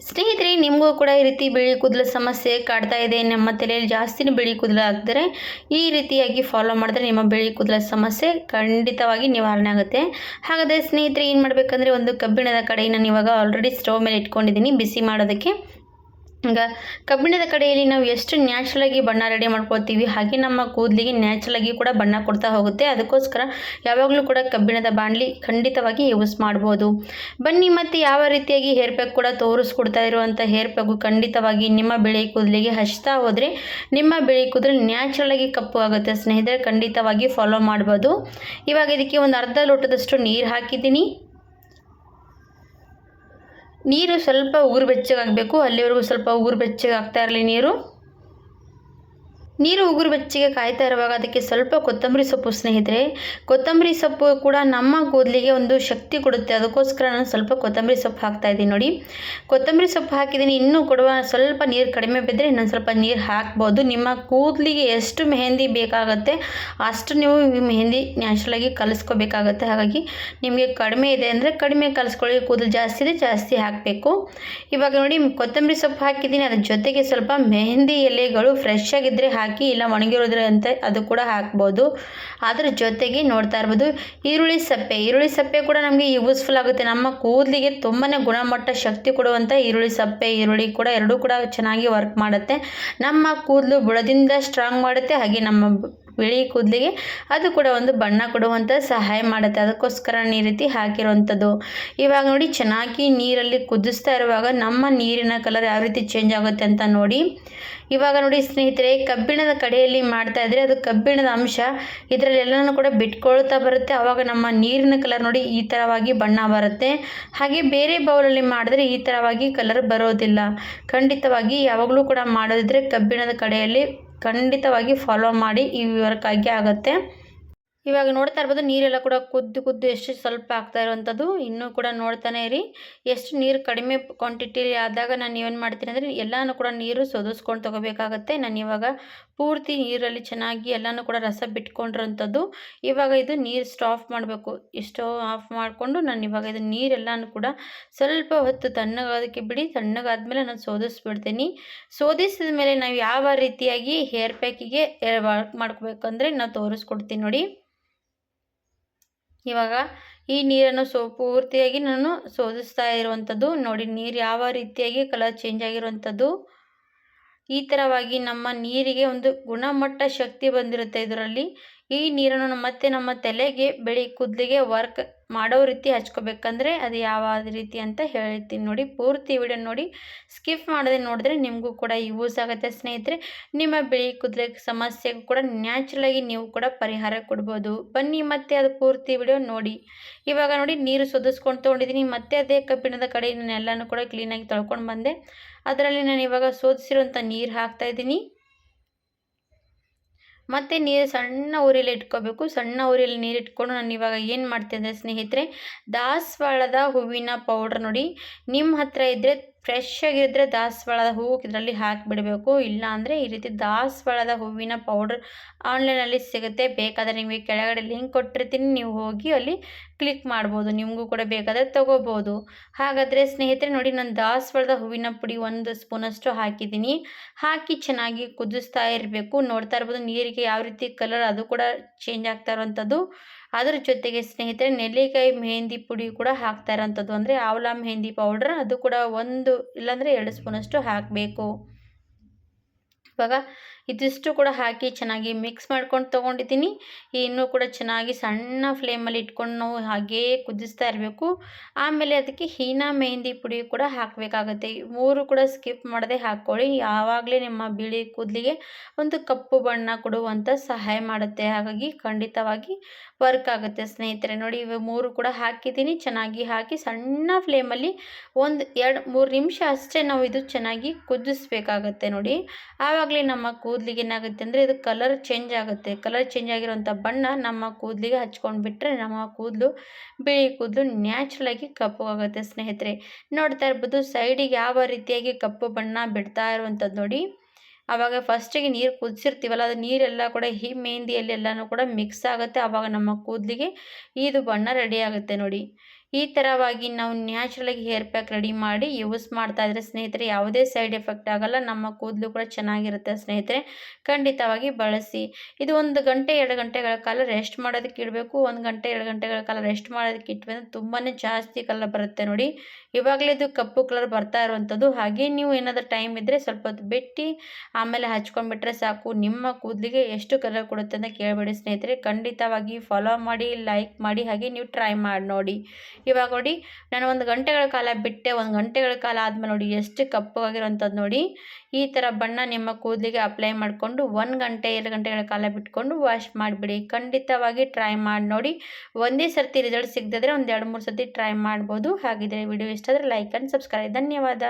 ಸ್ನೇಹಿತರೆ, ನಿಮಗೂ ಕೂಡ ಈ ರೀತಿ ಬಿಳಿ ಕೂದಲ ಸಮಸ್ಯೆ ಕಾಡ್ತಾ ಇದೆ, ನಮ್ಮ ತಲೆಯಲ್ಲಿ ಜಾಸ್ತಿನೇ ಬಿಳಿ ಕೂದಲು ಆಗ್ತಾರೆ, ಈ ರೀತಿಯಾಗಿ ಫಾಲೋ ಮಾಡಿದ್ರೆ ನಿಮ್ಮ ಬಿಳಿ ಕೂದಲ ಸಮಸ್ಯೆ ಖಂಡಿತವಾಗಿ ನಿವಾರಣೆ ಆಗುತ್ತೆ. ಹಾಗಾದರೆ ಸ್ನೇಹಿತರೆ, ಏನು ಮಾಡಬೇಕಂದ್ರೆ, ಒಂದು ಕಬ್ಬಿಣದ ಕಡೆಯನ್ನು ಇವಾಗ ಆಲ್ರೆಡಿ ಸ್ಟವ್ ಮೇಲೆ ಇಟ್ಕೊಂಡಿದ್ದೀನಿ ಬಿಸಿ ಮಾಡೋದಕ್ಕೆ. ಈಗ ಕಬ್ಬಿಣದ ಕಡೆಯಲ್ಲಿ ನಾವು ಎಷ್ಟು ನ್ಯಾಚುರಲಾಗಿ ಬಣ್ಣ ರೆಡಿ ಮಾಡ್ಕೊಳ್ತೀವಿ, ಹಾಗೆ ನಮ್ಮ ಕೂದಲಿಗೆ ನ್ಯಾಚುರಲಾಗಿ ಕೂಡ ಬಣ್ಣ ಕೊಡ್ತಾ ಹೋಗುತ್ತೆ. ಅದಕ್ಕೋಸ್ಕರ ಯಾವಾಗಲೂ ಕೂಡ ಕಬ್ಬಿಣದ ಬಾಣಲಿ ಖಂಡಿತವಾಗಿ ಯೂಸ್ ಮಾಡ್ಬೋದು. ಬನ್ನಿ, ಮತ್ತು ಯಾವ ರೀತಿಯಾಗಿ ಹೇರ್ ಪ್ಯಾಕ್ ಕೂಡ ತೋರಿಸ್ಕೊಡ್ತಾ ಇರುವಂಥ ಹೇರ್ ಪ್ಯಾಕು ಖಂಡಿತವಾಗಿ ನಿಮ್ಮ ಬಿಳಿ ಕೂದಲಿಗೆ ಹಚ್ತಾ ಹೋದರೆ ನಿಮ್ಮ ಬಿಳಿ ಕೂದಲು ನ್ಯಾಚುರಲಾಗಿ ಕಪ್ಪು ಆಗುತ್ತೆ. ಸ್ನೇಹಿತರೆ, ಖಂಡಿತವಾಗಿ ಫಾಲೋ ಮಾಡ್ಬೋದು. ಇವಾಗ ಇದಕ್ಕೆ ಒಂದು ಅರ್ಧ ಲೋಟದಷ್ಟು ನೀರು ಹಾಕಿದ್ದೀನಿ. ನೀರು ಸ್ವಲ್ಪ ಉಗುರು ಬೆಚ್ಚಗಾಗಬೇಕು, ಅಲ್ಲಿವರೆಗೂ ಸ್ವಲ್ಪ ಉಗುರು ಬೆಚ್ಚಗಾಗ್ತಾ ಇರಲಿ ನೀರು ಉಗುರು ಬೆಚ್ಚಗೆ ಕಾಯ್ತಾ ಇರುವಾಗ ಅದಕ್ಕೆ ಸ್ವಲ್ಪ ಕೊತ್ತಂಬರಿ ಸೊಪ್ಪು. ಸ್ನೇಹಿತರೆ, ಕೊತ್ತಂಬರಿ ಸೊಪ್ಪು ಕೂಡ ನಮ್ಮ ಕೂದಲಿಗೆ ಒಂದು ಶಕ್ತಿ ಕೊಡುತ್ತೆ. ಅದಕ್ಕೋಸ್ಕರ ನಾನು ಸ್ವಲ್ಪ ಕೊತ್ತಂಬರಿ ಸೊಪ್ಪು ಹಾಕ್ತಾ ಇದ್ದೀನಿ. ನೋಡಿ, ಕೊತ್ತಂಬರಿ ಸೊಪ್ಪು ಹಾಕಿದ್ದೀನಿ. ಇನ್ನೂ ಕೊಡುವ ಸ್ವಲ್ಪ ನೀರು ಕಡಿಮೆ ಬಿದ್ದರೆ ಇನ್ನೊಂದು ಸ್ವಲ್ಪ ನೀರು ಹಾಕ್ಬೋದು. ನಿಮ್ಮ ಕೂದಲಿಗೆ ಎಷ್ಟು ಮೆಹಂದಿ ಬೇಕಾಗುತ್ತೆ ಅಷ್ಟು ನೀವು ಮೆಹಂದಿ ನ್ಯಾಚುರಲಾಗಿ ಕಲಿಸ್ಕೋಬೇಕಾಗತ್ತೆ. ಹಾಗಾಗಿ ನಿಮಗೆ ಕಡಿಮೆ ಇದೆ ಅಂದರೆ ಕಡಿಮೆ ಕಲಿಸ್ಕೊಳ್ಳಿ, ಕೂದಲು ಜಾಸ್ತಿ ಇದೆ ಜಾಸ್ತಿ ಹಾಕಬೇಕು. ಇವಾಗ ನೋಡಿ, ಕೊತ್ತಂಬರಿ ಸೊಪ್ಪು ಹಾಕಿದ್ದೀನಿ. ಅದ್ರ ಜೊತೆಗೆ ಸ್ವಲ್ಪ ಮೆಹಂದಿ ಎಲೆಗಳು ಫ್ರೆಶ್ ಆಗಿದ್ದರೆ ಹಾಕಿ, ಇಲ್ಲ ಒಣಗಿರೋದ್ರಂತೆ ಅದು ಕೂಡ ಹಾಕ್ಬೋದು. ಅದ್ರ ಜೊತೆಗೆ ನೋಡ್ತಾ ಇರ್ಬೋದು ಈರುಳ್ಳಿ ಸಪ್ಪೆ ಕೂಡ ನಮಗೆ ಯೂಸ್ಫುಲ್ ಆಗುತ್ತೆ. ನಮ್ಮ ಕೂದಲಿಗೆ ತುಂಬಾ ಗುಣಮಟ್ಟ ಶಕ್ತಿ ಕೊಡುವಂಥ ಈರುಳ್ಳಿ ಕೂಡ ಎರಡೂ ಕೂಡ ಚೆನ್ನಾಗಿ ವರ್ಕ್ ಮಾಡುತ್ತೆ. ನಮ್ಮ ಕೂದಲು ಬುಡದಿಂದ ಸ್ಟ್ರಾಂಗ್ ಮಾಡುತ್ತೆ, ಹಾಗೆ ನಮ್ಮ ಬಿಳಿ ಕೂದಲಿಗೆ ಅದು ಕೂಡ ಒಂದು ಬಣ್ಣ ಕೊಡುವಂಥ ಸಹಾಯ ಮಾಡುತ್ತೆ. ಅದಕ್ಕೋಸ್ಕರ ಈ ರೀತಿ ಹಾಕಿರುವಂಥದ್ದು. ಇವಾಗ ನೋಡಿ, ಚೆನ್ನಾಗಿ ನೀರಲ್ಲಿ ಕುದಿಸ್ತಾ ಇರುವಾಗ ನಮ್ಮ ನೀರಿನ ಕಲರ್ ಯಾವ ರೀತಿ ಚೇಂಜ್ ಆಗುತ್ತೆ ಅಂತ ನೋಡಿ. ಇವಾಗ ನೋಡಿ ಸ್ನೇಹಿತರೆ, ಕಬ್ಬಿಣದ ಕಡೆಯಲ್ಲಿ ಮಾಡ್ತಾ ಇದ್ರೆ ಅದು ಕಬ್ಬಿಣದ ಅಂಶ ಇದರಲ್ಲಿ ಎಲ್ಲನೂ ಕೂಡ ಬಿಟ್ಕೊಳ್ತಾ ಬರುತ್ತೆ. ಆವಾಗ ನಮ್ಮ ನೀರಿನ ಕಲರ್ ನೋಡಿ ಈ ಥರವಾಗಿ ಬಣ್ಣ ಬರುತ್ತೆ. ಹಾಗೆ ಬೇರೆ ಬೌಲಲ್ಲಿ ಮಾಡಿದ್ರೆ ಈ ಥರವಾಗಿ ಕಲರ್ ಬರೋದಿಲ್ಲ. ಖಂಡಿತವಾಗಿ ಯಾವಾಗಲೂ ಕೂಡ ಮಾಡೋದಿದ್ರೆ ಕಬ್ಬಿಣದ ಕಡೆಯಲ್ಲಿ ಖಂಡಿತವಾಗಿ ಫಾಲೋ ಮಾಡಿ, ಈ ವರ್ಕ್ ಆಗಿ ಆಗುತ್ತೆ. ಇವಾಗ ನೋಡ್ತಾ ಇರ್ಬೋದು ನೀರೆಲ್ಲ ಕೂಡ ಕುದ್ದು ಎಷ್ಟು ಸ್ವಲ್ಪ ಆಗ್ತಾ ಇರುವಂಥದ್ದು. ಇನ್ನೂ ಕೂಡ ನೋಡ್ತಾನೆ ಇರಿ. ಎಷ್ಟು ನೀರು ಕಡಿಮೆ ಕ್ವಾಂಟಿಟಿಲಿ ಆದಾಗ ನಾನು ಏನು ಮಾಡ್ತೀನಿ ಅಂದರೆ ಎಲ್ಲನೂ ಕೂಡ ನೀರು ಸೋದಿಸ್ಕೊಂಡು ತೊಗೋಬೇಕಾಗತ್ತೆ. ನಾನು ಇವಾಗ ಪೂರ್ತಿ ನೀರಲ್ಲಿ ಚೆನ್ನಾಗಿ ಎಲ್ಲನೂ ಕೂಡ ರಸ ಬಿಟ್ಕೊಂಡಿರೋಂಥದ್ದು. ಇವಾಗ ಇದು ನೀರು ಸ್ಟಾಫ್ ಮಾಡಬೇಕು. ಸ್ಟವ್ ಆಫ್ ಮಾಡಿಕೊಂಡು ನಾನು ಇವಾಗ ಇದು ನೀರೆಲ್ಲನೂ ಕೂಡ ಸ್ವಲ್ಪ ಹೊತ್ತು ತಣ್ಣಗಾದಕ್ಕೆ ಬಿಡಿ. ತಣ್ಣಗಾದ್ಮೇಲೆ ನಾನು ಸೋದಿಸ್ಬಿಡ್ತೀನಿ. ಸೋದಿಸಿದ ಮೇಲೆ ನಾವು ಯಾವ ರೀತಿಯಾಗಿ ಹೇರ್ ಪ್ಯಾಕಿಗೆ ವರ್ಕ್ ಮಾಡ್ಕೋಬೇಕಂದ್ರೆ ನಾವು ತೋರಿಸ್ಕೊಡ್ತೀನಿ ನೋಡಿ. ಇವಾಗ ಈ ನೀರನ್ನು ಪೂರ್ತಿಯಾಗಿ ನಾನು ಸೋದಿಸ್ತಾ ಇರುವಂಥದ್ದು ನೋಡಿ. ನೀರು ಯಾವ ರೀತಿಯಾಗಿ ಕಲರ್ ಚೇಂಜ್ ಆಗಿರುವಂಥದ್ದು. ಈ ಥರವಾಗಿ ನಮ್ಮ ನೀರಿಗೆ ಒಂದು ಗುಣಮಟ್ಟ ಶಕ್ತಿ ಬಂದಿರುತ್ತೆ ಇದರಲ್ಲಿ. ಈ ನೀರನ್ನು ಮತ್ತೆ ನಮ್ಮ ತಲೆಗೆ ಬಿಳಿ ಕೂದಲಿಗೆ ವರ್ಕ್ ಮಾಡೋ ರೀತಿ ಹಚ್ಕೋಬೇಕಂದ್ರೆ ಅದು ಯಾವ ರೀತಿ ಅಂತ ಹೇಳ್ತೀನಿ ನೋಡಿ. ಪೂರ್ತಿ ವಿಡಿಯೋ ನೋಡಿ, ಸ್ಕಿಪ್ ಮಾಡದೆ ನೋಡಿದ್ರೆ ನಿಮಗೂ ಕೂಡ ಯೂಸ್ ಆಗುತ್ತೆ ಸ್ನೇಹಿತರೆ. ನಿಮ್ಮ ಬಿಳಿ ಕೂದಲ ಸಮಸ್ಯೆಗೂ ಕೂಡ ನ್ಯಾಚುರಲಾಗಿ ನೀವು ಕೂಡ ಪರಿಹಾರ ಕೊಡ್ಬೋದು. ಬನ್ನಿ ಮತ್ತೆ ಅದು ಪೂರ್ತಿ ವಿಡಿಯೋ ನೋಡಿ. ಇವಾಗ ನೋಡಿ, ನೀರು ಸೋದಿಸ್ಕೊಂಡು ತೊಗೊಂಡಿದ್ದೀನಿ. ಮತ್ತೆ ಅದೇ ಕಬ್ಬಿಣದ ಕಡೆ ಎಲ್ಲನೂ ಕೂಡ ಕ್ಲೀನಾಗಿ ತೊಳ್ಕೊಂಡು ಬಂದೆ. ಅದರಲ್ಲಿ ನಾನು ಇವಾಗ ಸೋದಿಸಿರುವಂಥ ನೀರು ಹಾಕ್ತಾಯಿದ್ದೀನಿ. ಮತ್ತು ನೀರು ಸಣ್ಣ ಉರಿಯಲ್ಲಿ ಇಟ್ಕೋಬೇಕು. ಸಣ್ಣ ಉರಿಯಲ್ಲಿ ನೀರು ಇಟ್ಕೊಂಡು ನಾನು ಇವಾಗ ಏನು ಮಾಡ್ತೀನಿ ಅಂದರೆ ಸ್ನೇಹಿತರೆ, ದಾಸವಾಳದ ಹೂವಿನ ಪೌಡ್ರ್ ನೋಡಿ, ನಿಮ್ಮ ಹತ್ರ ಇದ್ದರೆ ಫ್ರೆಶ್ ಆಗಿದ್ದರೆ ದಾಸವಾಳದ ಹೂವು ಇದರಲ್ಲಿ ಹಾಕಿಬಿಡಬೇಕು. ಇಲ್ಲ ಅಂದರೆ ಈ ರೀತಿ ದಾಸವಾಳದ ಹೂವಿನ ಪೌಡ್ರ್ ಆನ್ಲೈನಲ್ಲಿ ಸಿಗುತ್ತೆ. ಬೇಕಾದರೆ ನಿಮಗೆ ಕೆಳಗಡೆ ಲಿಂಕ್ ಕೊಟ್ಟಿರ್ತೀನಿ, ನೀವು ಹೋಗಿ ಅಲ್ಲಿ ಕ್ಲಿಕ್ ಮಾಡ್ಬೋದು. ನಿಮಗೂ ಕೂಡ ಬೇಕಾದರೆ ತೊಗೋಬೋದು. ಹಾಗಾದರೆ ಸ್ನೇಹಿತರೆ ನೋಡಿ, ನಾನು ದಾಸವಾಳದ ಹೂವಿನ ಪುಡಿ 1 ಸ್ಪೂನಷ್ಟು ಹಾಕಿದ್ದೀನಿ. ಹಾಕಿ ಚೆನ್ನಾಗಿ ಕುದಿಸ್ತಾ ಇರಬೇಕು. ನೋಡ್ತಾ ಇರ್ಬೋದು ನೀರಿಗೆ ಯಾವ ರೀತಿ ಕಲರ್ ಅದು ಕೂಡ ಚೇಂಜ್ ಆಗ್ತಾ ಇರೋವಂಥದ್ದು. ಅದರ ಜೊತೆಗೆ ಸ್ನೇಹಿತರೆ, ನೆಲ್ಲಿಕಾಯಿ ಮೆಹಂದಿ ಪುಡಿ ಕೂಡ ಹಾಕ್ತಾ ಇರೋಂಥದ್ದು, ಅಂದರೆ ಆವಲ ಮೆಹಂದಿ ಪೌಡ್ರ್, ಅದು ಕೂಡ 1 ಇಲ್ಲಾಂದರೆ 2 ಸ್ಪೂನಷ್ಟು ಹಾಕಬೇಕು. ಇವಾಗ ಇದಿಷ್ಟು ಕೂಡ ಹಾಕಿ ಚೆನ್ನಾಗಿ ಮಿಕ್ಸ್ ಮಾಡ್ಕೊಂಡು ತೊಗೊಂಡಿದ್ದೀನಿ. ಇನ್ನೂ ಕೂಡ ಚೆನ್ನಾಗಿ ಸಣ್ಣ ಫ್ಲೇಮಲ್ಲಿ ಇಟ್ಕೊಂಡು ನಾವು ಹಾಗೇ ಕುದಿಸ್ತಾ ಇರಬೇಕು. ಆಮೇಲೆ ಅದಕ್ಕೆ ಹೀನಾ ಮೆಹಂದಿ ಪುಡಿ ಕೂಡ ಹಾಕಬೇಕಾಗತ್ತೆ. 3 ಕೂಡ ಸ್ಕಿಪ್ ಮಾಡದೆ ಹಾಕ್ಕೊಳ್ಳಿ. ಆವಾಗಲೇ ನಿಮ್ಮ ಬಿಳಿ ಕೂದಲಿಗೆ ಒಂದು ಕಪ್ಪು ಬಣ್ಣ ಕೊಡುವಂಥ ಸಹಾಯ ಮಾಡುತ್ತೆ. ಹಾಗಾಗಿ ಖಂಡಿತವಾಗಿ ವರ್ಕ್ ಆಗುತ್ತೆ ಸ್ನೇಹಿತರೆ. ನೋಡಿ, ಇವು 3 ಕೂಡ ಹಾಕಿದ್ದೀನಿ. ಚೆನ್ನಾಗಿ ಹಾಕಿ ಸಣ್ಣ ಫ್ಲೇಮಲ್ಲಿ 1-2-3 ನಿಮಿಷ ಅಷ್ಟೇ ನಾವು ಇದು ಚೆನ್ನಾಗಿ ಕುದಿಸ್ಬೇಕಾಗತ್ತೆ ನೋಡಿ. ಆವಾಗಲೇ ನಮ್ಮ ಕೂದಲಿಗೆ ಏನಾಗುತ್ತೆ ಅಂದರೆ ಇದು ಕಲರ್ ಚೇಂಜ್ ಆಗುತ್ತೆ. ಕಲರ್ ಚೇಂಜ್ ಆಗಿರುವಂಥ ಬಣ್ಣ ನಮ್ಮ ಕೂದಲಿಗೆ ಹಚ್ಕೊಂಡು ಬಿಟ್ಟರೆ ನಮ್ಮ ಕೂದಲು ಬಿಳಿ ಕೂದಲು ನ್ಯಾಚುರಲಾಗಿ ಕಪ್ಪು ಆಗುತ್ತೆ ಸ್ನೇಹಿತರೆ. ನೋಡ್ತಾ ಇರ್ಬೋದು ಸೈಡಿಗೆ ಯಾವ ರೀತಿಯಾಗಿ ಕಪ್ಪು ಬಣ್ಣ ಬಿಡ್ತಾ ಇರುವಂಥದ್ದು ನೋಡಿ. ಆವಾಗ ಫಸ್ಟಿಗೆ ನೀರು ಕುದಿಸಿರ್ತೀವಲ್ಲ, ಅದು ನೀರೆಲ್ಲ ಕೂಡ ಈ ಮೆಹಂದಿಯಲ್ಲಿ ಎಲ್ಲನೂ ಕೂಡ ಮಿಕ್ಸ್ ಆಗುತ್ತೆ. ಆವಾಗ ನಮ್ಮ ಕೂದಲಿಗೆ ಇದು ಬಣ್ಣ ರೆಡಿ ಆಗುತ್ತೆ ನೋಡಿ. ಈ ಥರವಾಗಿ ನಾವು ನ್ಯಾಚುರಲಾಗಿ ಹೇರ್ ಪ್ಯಾಕ್ ರೆಡಿ ಮಾಡಿ ಯೂಸ್ ಮಾಡ್ತಾ ಇದ್ರೆ ಸ್ನೇಹಿತರೆ ಯಾವುದೇ ಸೈಡ್ ಎಫೆಕ್ಟ್ ಆಗಲ್ಲ. ನಮ್ಮ ಕೂದಲು ಕೂಡ ಚೆನ್ನಾಗಿರುತ್ತೆ ಸ್ನೇಹಿತರೆ. ಖಂಡಿತವಾಗಿ ಬಳಸಿ. ಇದು 1 ಗಂಟೆ 2 ಗಂಟೆಗಳ ಕಾಲ ರೆಸ್ಟ್ ಮಾಡೋದಕ್ಕೆ ಇಡಬೇಕು. 1 ಗಂಟೆ 2 ಗಂಟೆಗಳ ಕಾಲ ರೆಸ್ಟ್ ಮಾಡೋದಕ್ಕೆ ಇಟ್ವಿ ಅಂದರೆ ತುಂಬಾ ಜಾಸ್ತಿ ಕಲರ್ ಬರುತ್ತೆ ನೋಡಿ. ಇವಾಗಲೇ ಇದು ಕಪ್ಪು ಕಲರ್ ಬರ್ತಾ ಇರುವಂಥದ್ದು. ಹಾಗೆ ನೀವು ಏನಾದರೂ ಟೈಮ್ ಇದ್ದರೆ ಸ್ವಲ್ಪ ಹೊತ್ತು ಬಿಟ್ಟು ಆಮೇಲೆ ಹಚ್ಕೊಂಡ್ಬಿಟ್ರೆ ಸಾಕು. ನಿಮ್ಮ ಕೂದಲಿಗೆ ಎಷ್ಟು ಕಲರ್ ಕೊಡುತ್ತೆ ಅಂತ ಕೇಳಬೇಡಿ ಸ್ನೇಹಿತರೆ. ಖಂಡಿತವಾಗಿ ಫಾಲೋ ಮಾಡಿ, ಲೈಕ್ ಮಾಡಿ, ಹಾಗೆ ನೀವು ಟ್ರೈ ಮಾಡಿ ನೋಡಿ. ಇವಾಗ ನೋಡಿ ನಾನು 1 ಗಂಟೆಗಳ ಕಾಲ ಬಿಟ್ಟೆ. 1 ಗಂಟೆಗಳ ಕಾಲ ಆದಮೇಲೆ ನೋಡಿ ಎಷ್ಟು ಕಪ್ಪಗಾಗಿರೋಂಥದ್ದು ನೋಡಿ. ಈ ಥರ ಬಣ್ಣ ನಿಮ್ಮ ಕೂದಲಿಗೆ ಅಪ್ಲೈ ಮಾಡಿಕೊಂಡು 1 ಗಂಟೆ 2 ಗಂಟೆಗಳ ಕಾಲ ಬಿಟ್ಕೊಂಡು ವಾಶ್ ಮಾಡಿಬಿಡಿ. ಖಂಡಿತವಾಗಿ ಟ್ರೈ ಮಾಡಿ ನೋಡಿ. ಒಂದೇ ಸರ್ತಿ ರಿಸಲ್ಟ್ ಸಿಗದಿದ್ರೆ ಒಂದು 2-3 ಸರ್ತಿ ಟ್ರೈ ಮಾಡ್ಬೋದು. ಹಾಗಿದ್ರೆ ವಿಡಿಯೋ ಇಷ್ಟ ಆದರೆ ಲೈಕ್ ಆ್ಯಂಡ್ ಸಬ್ಸ್ಕ್ರೈಬ್. ಧನ್ಯವಾದ.